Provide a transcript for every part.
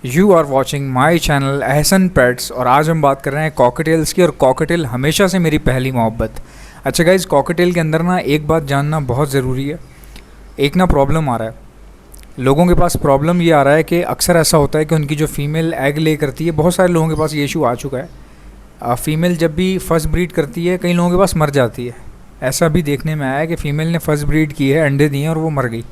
You are watching my channel Ehsan pets और आज हम बात कर रहे हैं कॉकटेल्स की। और कॉकटेल हमेशा से मेरी पहली मोहब्बत। अच्छा गाइज़, कॉकटेल के अंदर ना एक बात जानना बहुत ज़रूरी है। एक ना प्रॉब्लम आ रहा है, लोगों के पास प्रॉब्लम ये आ रहा है कि अक्सर ऐसा होता है कि उनकी जो फ़ीमेल एग ले करती है, बहुत सारे लोगों के पास ये इशू आ चुका है। फ़ीमेल जब भी फर्स्ट ब्रीड करती है, कई लोगों के पास मर जाती है। ऐसा भी देखने में आया है कि फ़ीमेल ने फर्स्ट ब्रीड की है, अंडे दिए हैं और वो मर गई।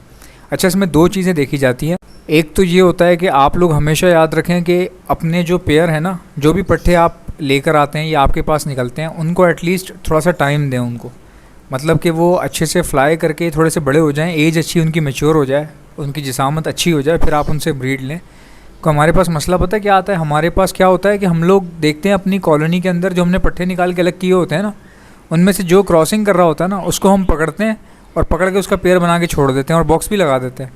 अच्छा, इसमें दो चीज़ें देखी जाती हैं। एक तो ये होता है कि आप लोग हमेशा याद रखें कि अपने जो पेयर है ना, जो भी पट्ठे आप लेकर आते हैं या आपके पास निकलते हैं, उनको एटलीस्ट थोड़ा सा टाइम दें उनको। मतलब कि वो अच्छे से फ्लाई करके थोड़े से बड़े हो जाएं, एज अच्छी उनकी मैच्योर हो जाए, उनकी जिसामत अच्छी हो जाए, फिर आप उनसे ब्रीड लें। तो हमारे पास मसला पता है क्या आता है? हमारे पास क्या होता है कि हम लोग देखते हैं अपनी कॉलोनी के अंदर जो हमने पट्ठे निकाल के अलग किए होते हैं ना, उनमें से जो क्रॉसिंग कर रहा होता है ना, उसको हम पकड़ते हैं और पकड़ के उसका पेयर बना के छोड़ देते हैं और बॉक्स भी लगा देते हैं।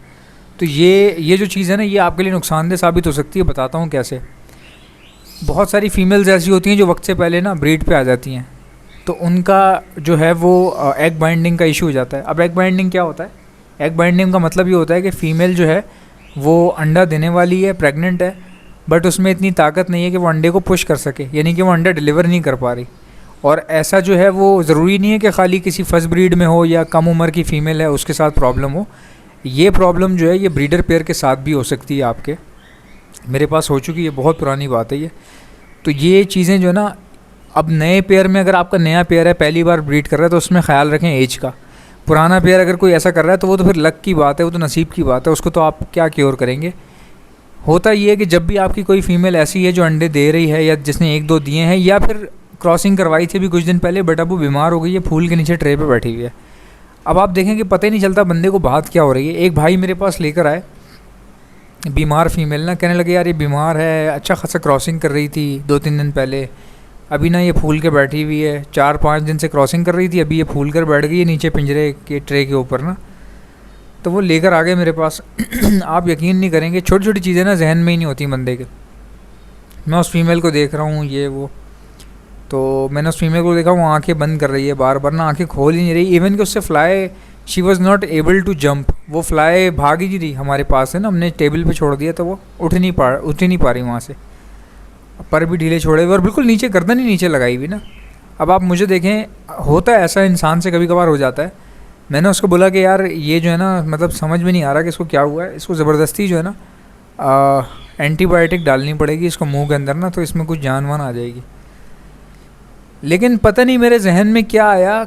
तो ये जो चीज़ है ना, ये आपके लिए नुकसानदेह साबित हो सकती है। बताता हूँ कैसे। बहुत सारी फीमेल्स ऐसी होती हैं जो वक्त से पहले ना ब्रीड पे आ जाती हैं, तो उनका जो है वो एग बाइंडिंग का इशू हो जाता है। अब एग बाइंडिंग क्या होता है? एग बाइंडिंग का मतलब ये होता है कि फ़ीमेल जो है वो अंडा देने वाली है, प्रेग्नेंट है, बट उसमें इतनी ताकत नहीं है कि वो अंडे को पुश कर सके, यानी कि वो अंडा डिलीवर नहीं कर पा रही। और ऐसा जो है वो ज़रूरी नहीं है कि खाली किसी फर्स्ट ब्रीड में हो या कम उम्र की फ़ीमेल है उसके साथ प्रॉब्लम हो। ये प्रॉब्लम जो है ये ब्रीडर पेयर के साथ भी हो सकती है आपके। मेरे पास हो चुकी है, बहुत पुरानी बात है ये। तो ये चीज़ें जो है ना, अब नए पेयर में अगर आपका नया पेयर है, पहली बार ब्रीड कर रहा है, तो उसमें ख्याल रखें एज का। पुराना पेयर अगर कोई ऐसा कर रहा है तो वो तो फिर लक की बात है, वो तो नसीब की बात है, उसको तो आप क्या क्योर करेंगे। होता ये है कि जब भी आपकी कोई फ़ीमेल ऐसी है जो अंडे दे रही है, या जिसने एक दो दिए हैं, या फिर क्रॉसिंग करवाई थी अभी कुछ दिन पहले, बट अब वो बीमार हो गई है, फूल के नीचे ट्रे पे बैठी हुई है। अब आप देखें कि पता ही नहीं चलता बंदे को बात क्या हो रही है। एक भाई मेरे पास लेकर आए बीमार फीमेल ना, कहने लगे यार ये बीमार है, अच्छा खासा क्रॉसिंग कर रही थी 2-3 दिन पहले, अभी ना ये फूल के बैठी हुई है, 4-5 दिन से क्रॉसिंग कर रही थी, अभी ये फूल कर बैठ गई है नीचे पिंजरे के ट्रे के ऊपर ना। तो वो लेकर आ गए मेरे पास। आप यकीन नहीं करेंगे, छोटी छोटी चीज़ें ना जहन में ही नहीं होती बंदे के। मैं उस फीमेल को देख रहा हूँ, ये वो, तो मैंने उस फीमेल को देखा, वो आंखें बंद कर रही है, बार बार ना आंखें खोल ही नहीं रही। इवन कि उससे fly, she was not able to jump, वो फ्लाई भाग ही नहीं रही हमारे पास से ना। हमने टेबल पे छोड़ दिया तो वो उठ ही नहीं पा रही वहाँ से, पर भी ढीले छोड़े हुए और बिल्कुल नीचे गर्दन ही नीचे लगाई हुई ना। अब आप मुझे देखें, होता है ऐसा, इंसान से कभी कभार हो जाता है। मैंने उसको बोला कि यार ये जो है ना, मतलब समझ में नहीं आ रहा कि इसको क्या हुआ है, इसको ज़बरदस्ती जो है ना एंटीबायोटिक डालनी पड़ेगी इसको मुँह के अंदर ना, तो इसमें कुछ जान वान आ जाएगी। लेकिन पता नहीं मेरे जहन में क्या आया,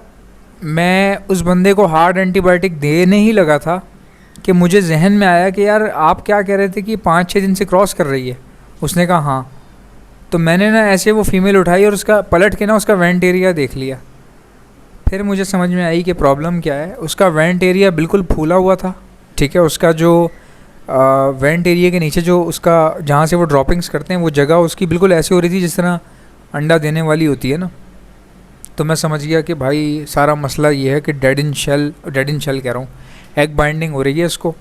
मैं उस बंदे को हार्ड एंटीबायोटिक देने ही लगा था कि मुझे जहन में आया कि यार आप क्या कह रहे थे कि 5-6 दिन से क्रॉस कर रही है। उसने कहा हाँ। तो मैंने ना ऐसे वो फीमेल उठाई और उसका पलट के ना उसका वेंट एरिया देख लिया। फिर मुझे समझ में आई कि प्रॉब्लम क्या है। उसका वेंट एरिया बिल्कुल फूला हुआ था, ठीक है। उसका जो वेंट एरिया के नीचे जो उसका, जहाँ से वो ड्रॉपिंग्स करते हैं, वो जगह उसकी बिल्कुल ऐसी हो रही थी जिस तरह अंडा देने वाली होती है ना। तो मैं समझ गया कि भाई सारा मसला ये है कि डेड इन शेल कह रहा हूँ, एग बाइंडिंग हो रही है इसको।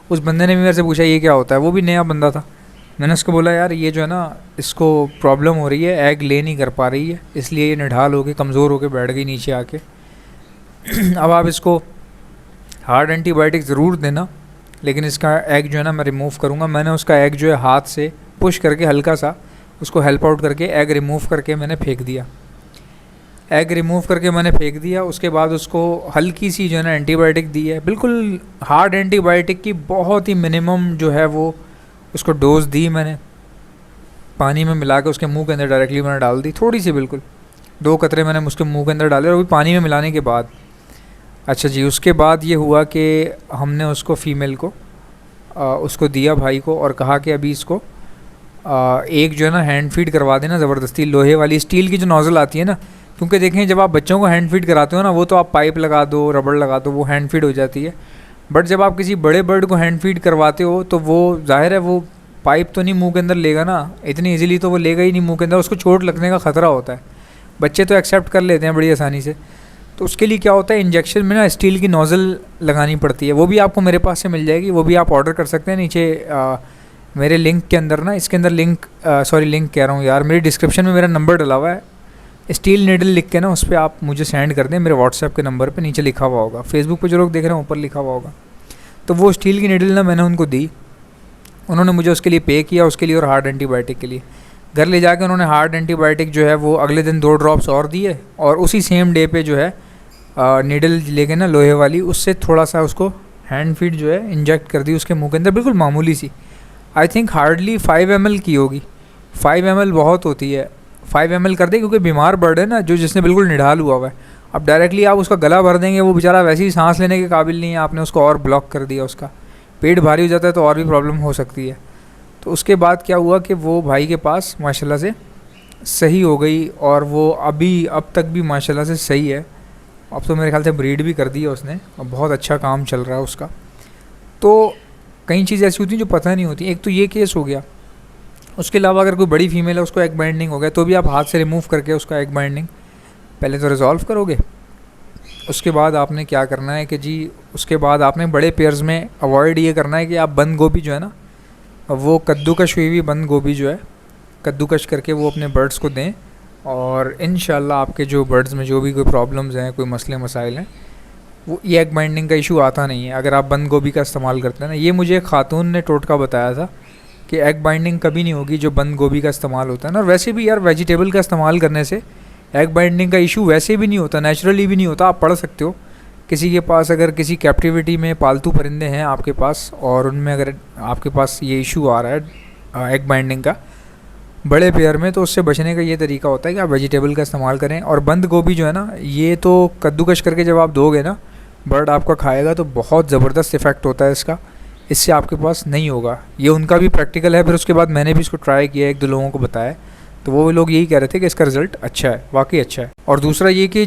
उस बंदे ने भी मेरे से पूछा ये क्या होता है, वो भी नया बंदा था। मैंने उसको बोला यार ये जो है ना, इसको प्रॉब्लम हो रही है, एग ले नहीं कर पा रही है, इसलिए ये निढाल हो के कमज़ोर होके बैठ गई नीचे आके। अब आप इसको हार्ड एंटीबायोटिक ज़रूर देना, लेकिन इसका एग जो है ना मैं रिमूव करूँगा। मैंने उसका एग जो है हाथ से पुश करके हल्का सा उसको हेल्प आउट करके एग रिमूव करके मैंने फेंक दिया। एग रिमूव करके मैंने फेंक दिया। उसके बाद उसको हल्की सी जो है ना एंटीबायोटिक दी है, बिल्कुल हार्ड एंटीबायोटिक की बहुत ही मिनिमम जो है वो उसको डोज दी मैंने। पानी में मिला के उसके मुंह के अंदर डायरेक्टली मैंने डाल दी, थोड़ी सी बिल्कुल 2 कतरे मैंने उसके मुंह के अंदर डाले, और वो भी पानी में मिलाने के बाद। अच्छा जी, उसके बाद ये हुआ कि हमने उसको फ़ीमेल को उसको दिया भाई को, और कहा कि अभी इसको एक जो है ना हैंड फीड करवा देना ज़बरदस्ती, लोहे वाली स्टील की जो नोज़ल आती है ना। क्योंकि देखें जब आप बच्चों को हैंड फीड कराते हो ना, वो तो आप पाइप लगा दो, रबड़ लगा दो, वो हैंड फीड हो जाती है। बट जब आप किसी बड़े बर्ड को हैंड फीड करवाते हो तो वो जाहिर है वो पाइप तो नहीं मुंह के अंदर लेगा ना, इतनी इजीली तो वो लेगा ही नहीं मुंह के अंदर, उसको चोट लगने का ख़तरा होता है। बच्चे तो एक्सेप्ट कर लेते हैं बड़ी आसानी से। तो उसके लिए क्या होता है, इंजेक्शन में ना स्टील की नोज़ल लगानी पड़ती है। वो भी आपको मेरे पास से मिल जाएगी, वो भी आप ऑर्डर कर सकते हैं नीचे मेरे लिंक के अंदर ना, इसके अंदर लिंक कह रहा हूँ यार, मेरी डिस्क्रिप्शन में मेरा नंबर डला हुआ है, स्टील नीडल लिख के ना उस पर आप मुझे सेंड कर दें मेरे व्हाट्सएप के नंबर पे, नीचे लिखा हुआ होगा। फेसबुक पे जो लोग देख रहे हैं ऊपर लिखा हुआ होगा। तो वो स्टील की नीडल ना मैंने उनको दी, उन्होंने मुझे उसके लिए पे किया, उसके लिए और हार्ड एंटीबायोटिक के लिए। घर ले जाके उन्होंने हार्ड एंटीबायोटिक जो है वो अगले दिन 2 ड्रॉप्स और दिए, और उसी सेम डे पे जो है नीडल लेके ना लोहे वाली, उससे थोड़ा सा उसको हैंड फीड जो है इंजेक्ट कर दी उसके मुंह के अंदर, बिल्कुल मामूली सी। आई थिंक हार्डली 5 ml की होगी, 5 ml बहुत होती है। 5 ml कर दे, क्योंकि बीमार बर्ड है ना जो, जिसने बिल्कुल निढाल हुआ हुआ है। अब डायरेक्टली आप उसका गला भर देंगे, वो बेचारा वैसे ही सांस लेने के काबिल नहीं है, आपने उसको और ब्लॉक कर दिया, उसका पेट भारी हो जाता है तो और भी प्रॉब्लम हो सकती है। तो उसके बाद क्या हुआ कि वो भाई के पास माशाल्लाह से सही हो गई, और वो अब तक भी माशाल्लाह से सही है। अब तो मेरे ख्याल से ब्रीड भी कर दी है उसने, और बहुत अच्छा काम चल रहा है उसका। तो कई चीज़ें ऐसी होती हैं जो पता नहीं होती। एक तो ये केस हो गया, उसके अलावा अगर कोई बड़ी फीमेल है, उसको एग बाइंडिंग हो गया, तो भी आप हाथ से रिमूव करके उसका एग बाइंडिंग पहले तो रिजॉल्व करोगे। उसके बाद आपने क्या करना है कि जी, उसके बाद आपने बड़े पेयर्स में अवॉइड ये करना है कि आप बंद गोभी जो है ना, वो कद्दूकश हुई हुई बंद गोभी जो है, कद्दूकश करके वो अपने बर्ड्स को दें, और इंशाल्लाह आपके जो बर्ड्स में जो भी कोई प्रॉब्लम्स हैं, कोई मसले मसाइल हैं, वो ये एग बाइंडिंग का इशू आता नहीं है अगर आप बंद गोभी का इस्तेमाल करते हैं ना। ये मुझे एक खातून ने टोटका बताया था कि एग बाइंडिंग कभी नहीं होगी जो बंद गोभी का इस्तेमाल होता है ना। और वैसे भी यार वेजिटेबल का इस्तेमाल करने से एग बाइंडिंग का इशू वैसे भी नहीं होता, नेचुरली भी नहीं होता। आप पढ़ सकते हो, किसी के पास अगर किसी कैप्टिविटी में पालतू परिंदे हैं आपके पास, और उनमें अगर आपके पास ये इशू आ रहा है एग बाइंडिंग का बड़े पेयर में, तो उससे बचने का ये तरीका होता है कि आप वेजिटेबल का इस्तेमाल करें। और बंद गोभी जो है ना, ये तो कद्दूकश करके जब आप दोगे ना, बर्ड आपका खाएगा तो बहुत ज़बरदस्त इफ़ेक्ट होता है इसका, इससे आपके पास नहीं होगा। ये उनका भी प्रैक्टिकल है। फिर उसके बाद मैंने भी इसको ट्राई किया, 1-2 लोगों को बताया, तो वो लोग यही कह रहे थे कि इसका रिज़ल्ट अच्छा है, वाकई अच्छा है। और दूसरा ये कि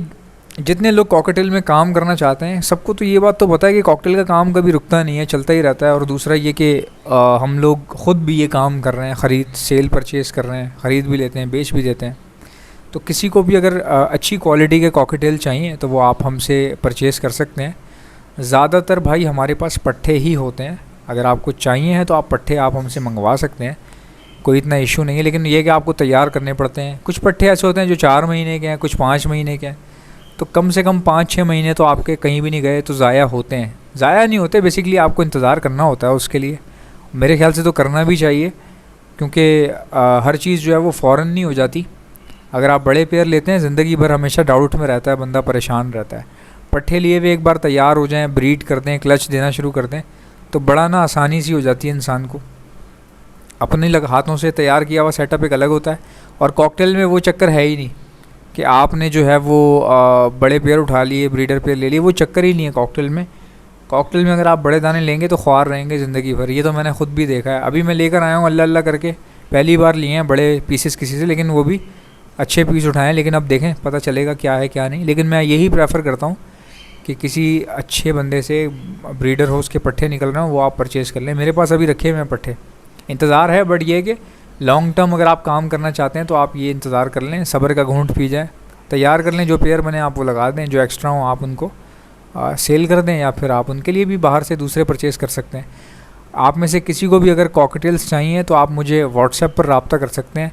जितने लोग कॉकटेल में काम करना चाहते हैं, सबको तो ये बात तो पता है कि कॉकटेल का काम कभी रुकता नहीं है, चलता ही रहता है। और दूसरा ये कि हम लोग ख़ुद भी ये काम कर रहे हैं, ख़रीद सेल परचेज़ कर रहे हैं, ख़रीद भी लेते हैं, बेच भी देते हैं। तो किसी को भी अगर अच्छी क्वालिटी के कॉकटेल चाहिए तो वो आप हमसे परचेज़ कर सकते हैं। ज़्यादातर भाई हमारे पास पट्ठे ही होते हैं, अगर आपको चाहिए हैं तो आप पट्ठे आप हमसे मंगवा सकते हैं, कोई इतना इशू नहीं है। लेकिन ये कि आपको तैयार करने पड़ते हैं। कुछ पट्ठे ऐसे होते हैं जो 4 महीने के हैं, कुछ 5 महीने के हैं, तो कम से कम 5-6 महीने तो आपके कहीं भी नहीं गए तो ज़ाया होते हैं। ज़ाया नहीं होते, बेसिकली आपको इंतज़ार करना होता है उसके लिए। मेरे ख्याल से तो करना भी चाहिए, क्योंकि हर चीज़ जो है वो फ़ौरन नहीं हो जाती। अगर आप बड़े पेयर लेते हैं, ज़िंदगी भर हमेशा डाउट में रहता है बंदा, परेशान रहता है। पट्ठे लिए हुए एक बार तैयार हो जाएं, ब्रीड कर दें, क्लच देना शुरू कर दें, तो बड़ा ना आसानी सी हो जाती है इंसान को। अपने हाथों से तैयार किया हुआ सेटअप एक अलग होता है। और कॉकटेल में वो चक्कर है ही नहीं कि आपने जो है वो बड़े पेयर उठा लिए, ब्रीडर पेयर ले लिए, वो चक्कर ही नहीं है कॉकटेल में। कॉकटेल में अगर आप बड़े दाने लेंगे तो ख्वार रहेंगे ज़िंदगी भर। ये तो मैंने ख़ुद भी देखा है। अभी मैं लेकर आया हूँ अल्लाह अल्लाह करके, पहली बार लिए हैं बड़े पीसेस किसी से, लेकिन वो भी अच्छे पीस उठाएँ। लेकिन अब देखें, पता चलेगा क्या है क्या नहीं। लेकिन मैं यही प्रेफर करता हूँ कि किसी अच्छे बंदे से, ब्रीडर हो, उसके पट्ठे निकल रहे हो, वो आप परचेज़ कर लें। मेरे पास अभी रखे हुए हैं पट्ठे, इंतज़ार है। बट ये है कि लॉन्ग टर्म अगर आप काम करना चाहते हैं तो आप ये इंतज़ार कर लें, सब्र का घूंट पी जाए, तैयार कर लें। जो पेयर बने आप वो लगा दें, जो एक्स्ट्रा हो आप उनको सेल कर दें, या फिर आप उनके लिए भी बाहर से दूसरे परचेज़ कर सकते हैं। आप में से किसी को भी अगर कॉकटेल्स चाहिए तो आप मुझे व्हाट्सएप पर रब्ता कर सकते हैं।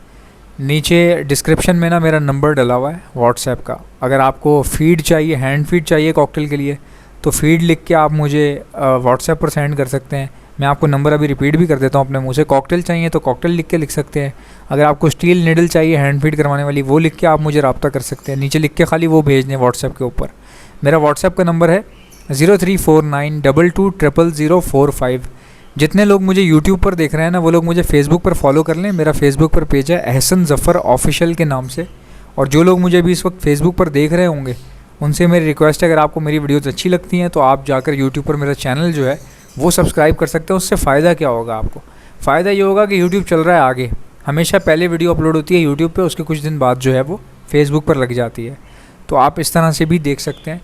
नीचे डिस्क्रिप्शन में ना मेरा नंबर डला हुआ है व्हाट्सएप का। अगर आपको फ़ीड चाहिए, हैंड फीड चाहिए कॉकटेल के लिए, तो फ़ीड लिख के आप मुझे व्हाट्सएप पर सेंड कर सकते हैं। मैं आपको नंबर अभी रिपीट भी कर देता हूँ अपने मुँह से। कॉकटेल चाहिए तो कॉकटेल लिख के लिख सकते हैं। अगर आपको स्टील निडल चाहिए हैंड फीड करवाने वाली, वो लिख के आप मुझे रब्ता कर सकते हैं। नीचे लिख के खाली वो भेज दें व्हाट्सएप के ऊपर। मेरा व्हाट्सएप का नंबर है 0349220045। जितने लोग मुझे यूट्यूब पर देख रहे हैं ना, वो लोग मुझे फेसबुक पर फॉलो कर लें। मेरा फेसबुक पर पेज है एहसन ज़फ़र ऑफिशियल के नाम से। और जो लोग मुझे अभी इस वक्त फेसबुक पर देख रहे होंगे, उनसे मेरी रिक्वेस्ट है, अगर आपको मेरी वीडियोस अच्छी लगती हैं तो आप जाकर यूट्यूब पर मेरा चैनल जो है वो सब्सक्राइब कर सकते हैं। उससे फ़ायदा क्या होगा आपको? फ़ायदा ये होगा कि यूट्यूब चल रहा है आगे, हमेशा पहले वीडियो अपलोड होती है यूट्यूब पे, उसके कुछ दिन बाद जो है वो फेसबुक पर लग जाती है। तो आप इस तरह से भी देख सकते हैं।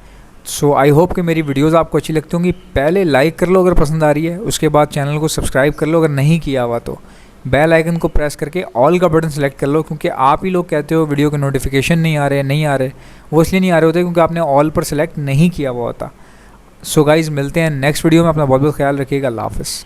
सो आई होप कि मेरी वीडियोज़ आपको अच्छी लगती होंगी। पहले लाइक कर लो अगर पसंद आ रही है, उसके बाद चैनल को सब्सक्राइब कर लो। अगर नहीं किया हुआ तो बेल आइकन को प्रेस करके ऑल का बटन सेलेक्ट कर लो, क्योंकि आप ही लोग कहते हो वीडियो के नोटिफिकेशन नहीं आ रहे। वो इसलिए नहीं आ रहे होते क्योंकि आपने ऑल पर सेलेक्ट नहीं किया हुआ होता। सो गाइज़, मिलते हैं नेक्स्ट वीडियो में। अपना बहुत बहुत ख्याल रखिएगा। अल्लाह हाफ़िज़।